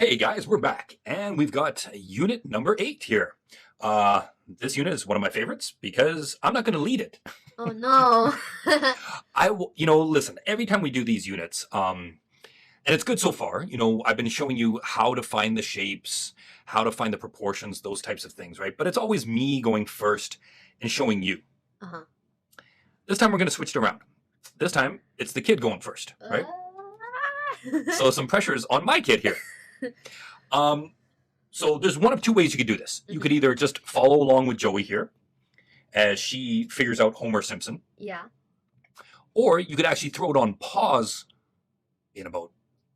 Hey guys, we're back, and we've got unit number 8 here. This unit is one of my favorites because I'm not going to lead it. Oh no. Listen, every time we do these units, and it's good so far, I've been showing you how to find the shapes, how to find the proportions, those types of things, right? But it's always me going first and showing you. Uh-huh. This time we're going to switch it around. This time it's the kid going first, right? So some pressure is on my kid here. So there's one of two ways you could do this. You could either just follow along with Joey here as she figures out Homer Simpson, Yeah. or you could actually throw it on pause in about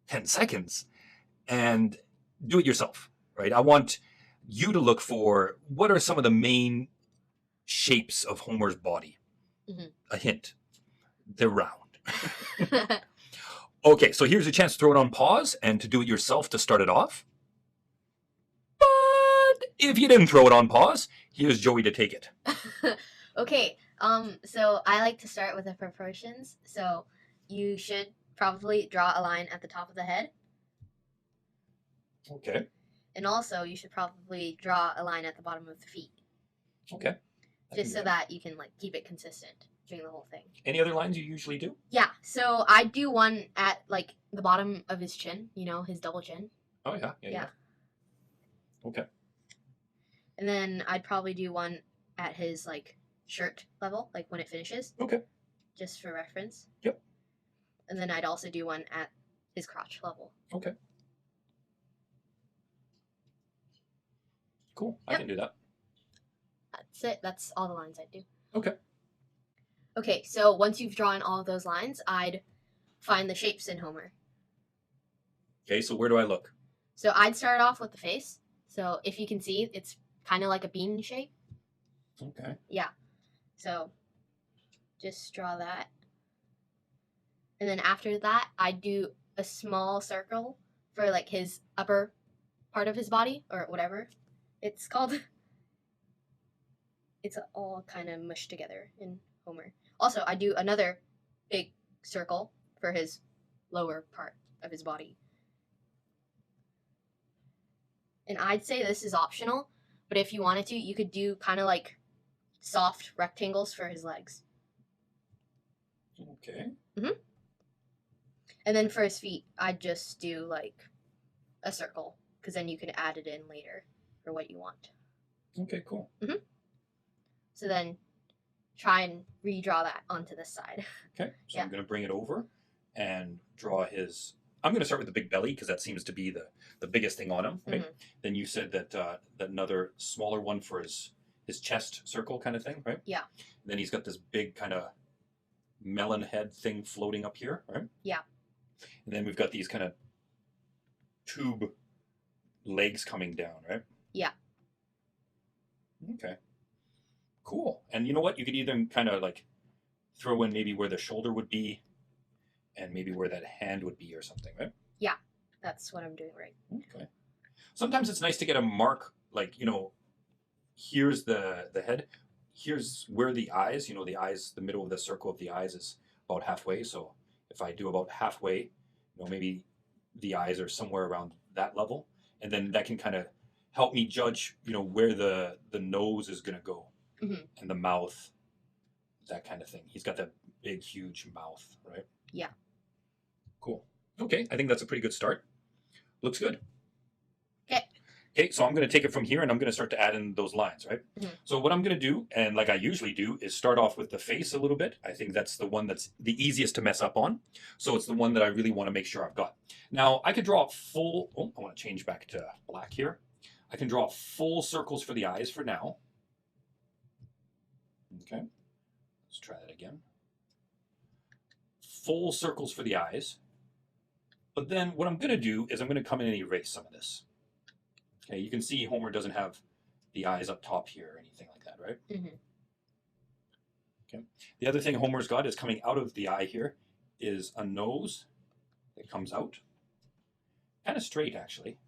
10 seconds and do it yourself, right? I want you to look for what are some of the main shapes of Homer's body. Mhm. A hint, they're round. Okay, so here's a chance to throw it on pause and to do it yourself to start it off. But if you didn't throw it on pause, here's Joey to take it. Okay. So I like to start with the proportions. So you should probably draw a line at the top of the head. Okay. And also you should probably draw a line at the bottom of the feet. Okay. Just so that you can keep it consistent during the whole thing. Any other lines you usually do? Yeah. So I do one at the bottom of his chin, his double chin. Oh yeah. Okay. And then I'd probably do one at his shirt level, when it finishes. Okay. Just for reference. Yep. And then I'd also do one at his crotch level. Okay. Cool. I Yep. can do that. That's it. That's all the lines I'd do. Okay. Okay, so once you've drawn all of those lines, I'd find the shapes in Homer. Okay, so where do I look? So I'd start off with the face. So if you can see, it's kind of like a bean shape. Okay. Yeah. So just draw that. And then after that, I'd do a small circle for his upper part of his body or whatever it's called. It's all kind of mushed together in Homer. Also, I do another big circle for his lower part of his body. And I'd say this is optional, but if you wanted to, you could do kind of soft rectangles for his legs. Okay. And then for his feet, I'd just do a circle, because then you could add it in later for what you want. Okay, cool. So then try and redraw that onto this side. Okay, so Yeah. I'm going to bring it over and draw his... I'm going to start with the big belly because that seems to be the biggest thing on him, right? Then you said that that another smaller one for his chest circle kind of thing, right? Yeah. Then he's got this big kind of melon head thing floating up here, right? Yeah. And then we've got these kind of tube legs coming down, right? Yeah. Okay. Cool. And you know what? You could either kind of throw in maybe where the shoulder would be and maybe where that hand would be or something, right? Yeah, that's what I'm doing right. Okay. Sometimes it's nice to get a mark, here's the head, here's where the eyes, the eyes, the middle of the circle of the eyes is about halfway. So if I do about halfway, maybe the eyes are somewhere around that level. And then that can kind of help me judge, where the nose is going to go and the mouth, that kind of thing. He's got that big, huge mouth, right? Yeah. Cool. Okay, I think that's a pretty good start. Looks good. Okay. Okay, so I'm going to take it from here and I'm going to start to add in those lines, right? So what I'm going to do, and like I usually do, is start off with the face a little bit. I think that's the one that's the easiest to mess up on. So it's the one that I really want to make sure I've got. Now, I could draw full... Oh, I want to change back to black here. I can draw full circles for the eyes for now. Okay, let's try that again. Full circles for the eyes. But then what I'm going to do is I'm going to come in and erase some of this. Okay, you can see Homer doesn't have the eyes up top here or anything like that, right? Okay. The other thing Homer's got is coming out of the eye here is a nose that comes out. Kind of straight, actually.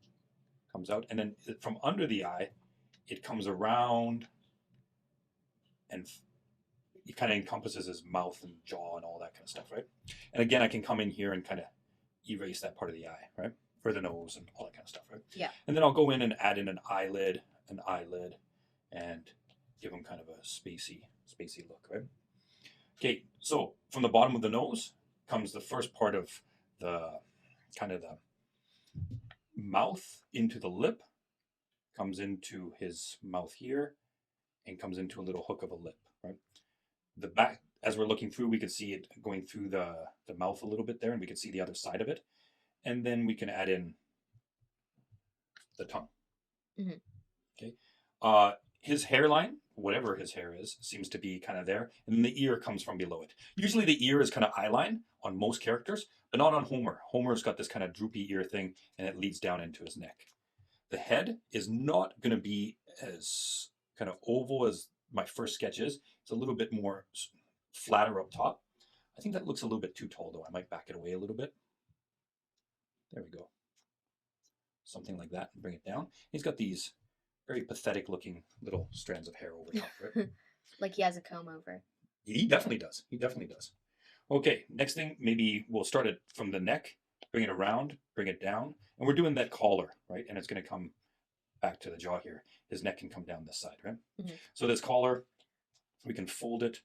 Comes out. And then from under the eye, it comes around and it kind of encompasses his mouth and jaw and all that kind of stuff, right? And again, I can come in here and kind of erase that part of the eye, right? for the nose and all that kind of stuff, right? Yeah. And then I'll go in and add in an eyelid, and give them kind of a spacey look, right? Okay, so from the bottom of the nose comes the first part of the kind of the mouth into the lip, comes into his mouth here, and comes into a little hook of a lip, right? The back, as we're looking through, we could see it going through the mouth a little bit there, and we could see the other side of it. And then we can add in the tongue. Mhm. Okay. His hairline, whatever his hair is, seems to be kind of there, and then the ear comes from below it. Usually the ear is kind of eyeline on most characters, but not on Homer. Homer's got this kind of droopy ear thing, and it leads down into his neck. The head is not going to be as kind of oval as my first sketch is. It's a little bit more flatter up top. I think that looks a little bit too tall, though. I might back it away a little bit. There we go. Something like that, and bring it down. He's got these very pathetic looking little strands of hair over top, right? Like he has a comb over. He definitely does. He definitely does. Okay, next thing, maybe we'll start it from the neck, bring it around, bring it down, and we're doing that collar, right? And it's going to come back to the jaw here. His neck can come down this side, right? Mhm. So this collar, we can fold it,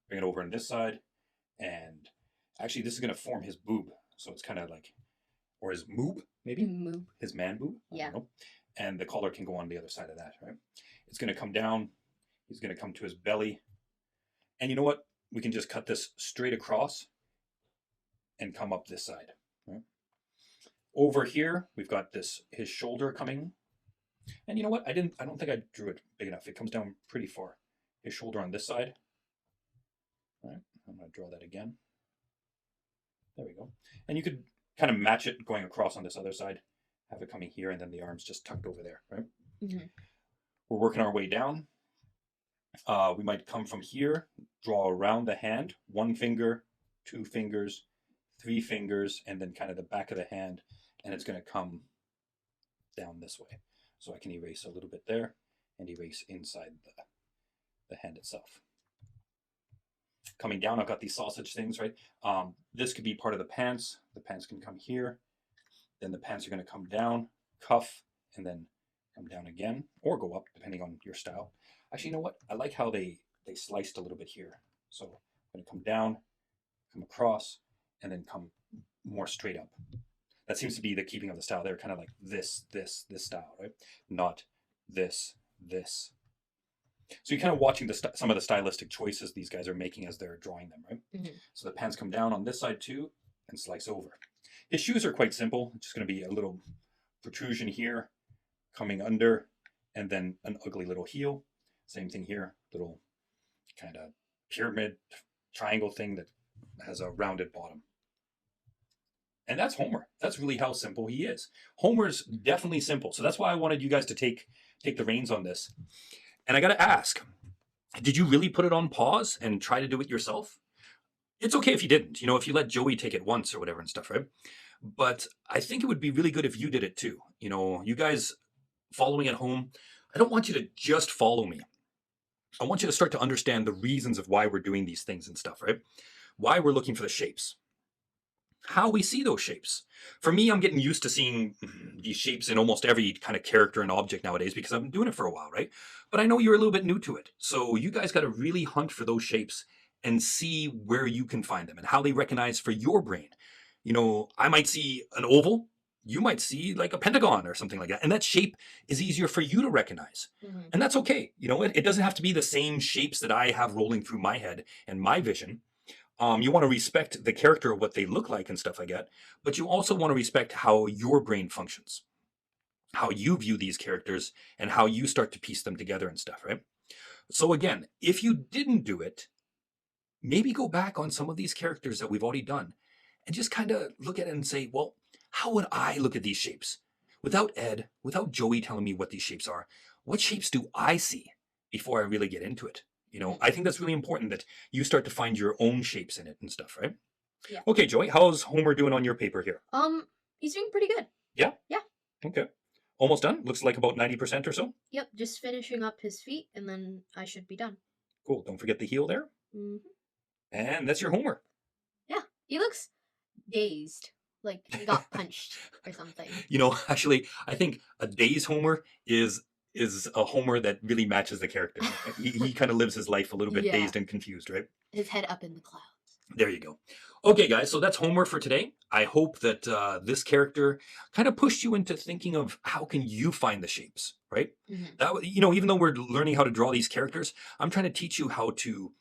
bring it over on this side, and actually this is going to form his boob. So it's kind of like, or his moob, maybe? Moob. His man boob? Yeah. I don't know. And the collar can go on the other side of that, right? It's going to come down. He's going to come to his belly. And you know what? We can just cut this straight across and come up this side, right? Over here, we've got his shoulder coming. And you know what? I don't think I drew it big enough. It comes down pretty far. His shoulder on this side. All right. I'm going to draw that again. There we go. And you could kind of match it going across on this other side. Have it coming here, and then the arms just tucked over there, right? Mhm. We're working our way down. We might come from here, draw around the hand, 1 finger, 2 fingers, 3 fingers, and then kind of the back of the hand, and it's going to come down this way. So I can erase a little bit there and erase inside the hand itself. Coming down, I've got these sausage things, right? This could be part of the pants. The pants can come here. Then the pants are going to come down, cuff, and then come down again, or go up, depending on your style. Actually, you know what? I like how they sliced a little bit here. So I'm going to come down, come across, and then come more straight up. That seems to be the keeping of the style. They're kind of like this style, right? Not this. So you're kind of watching some of the stylistic choices these guys are making as they're drawing them, right? Mhm. So the pants come down on this side too and slice over. His shoes are quite simple. It's just going to be a little protrusion here, coming under, and then an ugly little heel. Same thing here, little kind of pyramid triangle thing that has a rounded bottom. And that's Homer. That's really how simple he is. Homer's definitely simple. So that's why I wanted you guys to take the reins on this. And I got to ask, did you really put it on pause and try to do it yourself? It's okay if you didn't, if you let Joey take it once or whatever and stuff, right? But I think it would be really good if you did it too. You guys following at home, I don't want you to just follow me. I want you to start to understand the reasons of why we're doing these things and stuff, right? Why we're looking for the shapes. How we see those shapes. For me, I'm getting used to seeing these shapes in almost every kind of character and object nowadays because I've been doing it for a while, right? But I know you're a little bit new to it. So you guys got to really hunt for those shapes and see where you can find them and how they recognize for your brain. I might see an oval, you might see like a pentagon or something like that. And that shape is easier for you to recognize. Mhm. And that's okay. It doesn't have to be the same shapes that I have rolling through my head and my vision. You want to respect the character of what they look like and stuff like that, but you also want to respect how your brain functions, how you view these characters, and how you start to piece them together and stuff, right? So again, if you didn't do it, maybe go back on some of these characters that we've already done and just kind of look at it and say, well, how would I look at these shapes? Without Ed, without Joey telling me what these shapes are, what shapes do I see before I really get into it? I think that's really important that you start to find your own shapes in it and stuff, right? Yeah. Okay, Joey, how's Homer doing on your paper here? He's doing pretty good. Yeah? Yeah. Okay. Almost done? Looks like about 90% or so? Yep, just finishing up his feet, and then I should be done. Cool. Don't forget the heel there. Hmm. And that's your Homer. Yeah, he looks dazed. like he got punched or something. Actually, I think a day's Homer is a Homer that really matches the character. He kind of lives his life a little bit Yeah, dazed and confused, right? his head up in the clouds. There you go. Okay, guys, so that's Homer for today. I hope that this character kind of pushed you into thinking of how can you find the shapes, right? Hmm. Even though we're learning how to draw these characters, I'm trying to teach you how to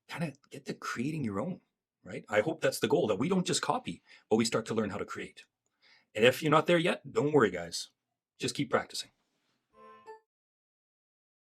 kind of get to creating your own, right? I hope that's the goal, that we don't just copy, but we start to learn how to create. And if you're not there yet, don't worry, guys. Just keep practicing.